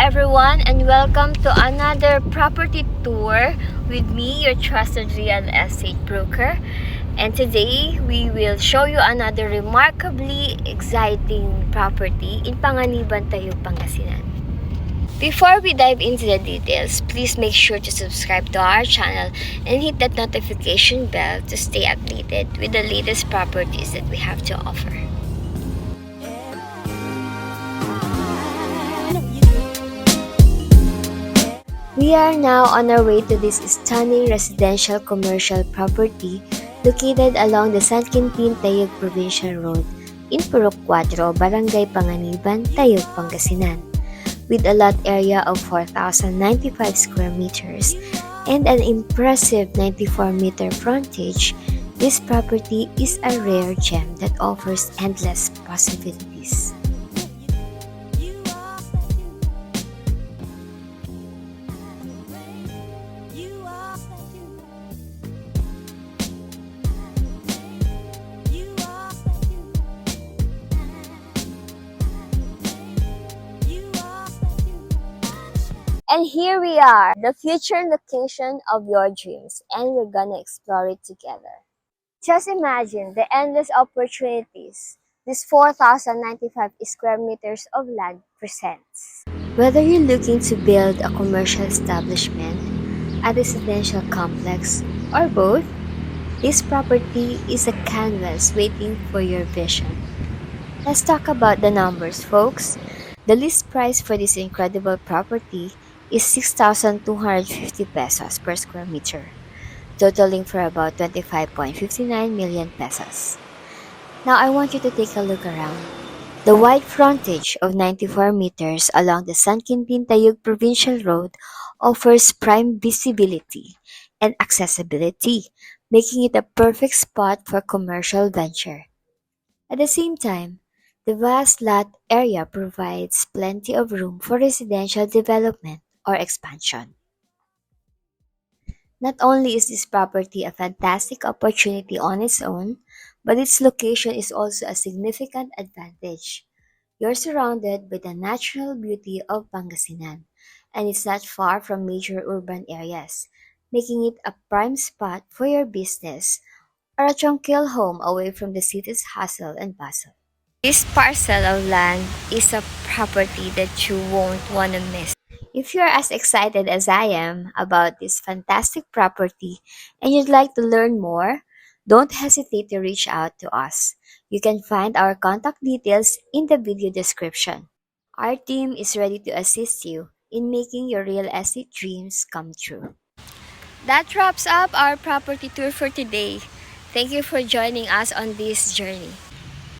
everyone, and welcome to another property tour with me, your trusted real estate broker. And today, we will show you another remarkably exciting property in Panganiban, Tayug, Pangasinan. Before we dive into the details, please make sure to subscribe to our channel and hit that notification bell to stay updated with the latest properties that we have to offer. We are now on our way to this stunning residential commercial property located along the San Quintin-Tayug Provincial Road in Purok, Barangay Panganiban, Tayug, Pangasinan. With a lot area of 4,095 square meters and an impressive 94-meter frontage, this property is a rare gem that offers endless possibilities. And here we are, the future location of your dreams, and we're gonna explore it together. Just imagine the endless opportunities this 4,095 square meters of land presents. Whether you're looking to build a commercial establishment, a residential complex, or both, this property is a canvas waiting for your vision. Let's talk about the numbers, folks. The list price for this incredible property is 6,250 pesos per square meter, totaling for about 25.59 million pesos. Now I want you to take a look around. The wide frontage of 94 meters along the San Quintin-Tayug Provincial Road offers prime visibility and accessibility, making it a perfect spot for commercial venture. At the same time, the vast lot area provides plenty of room for residential development or expansion. Not only is this property a fantastic opportunity on its own, but its location is also a significant advantage. You're surrounded by the natural beauty of Pangasinan, and it's not far from major urban areas, making it a prime spot for your business or a tranquil home away from the city's hustle and bustle. This parcel of land is a property that you won't want to miss. If you're as excited as I am about this fantastic property and you'd like to learn more, don't hesitate to reach out to us. You can find our contact details in the video description. Our team is ready to assist you in making your real estate dreams come true. That wraps up our property tour for today. Thank you for joining us on this journey.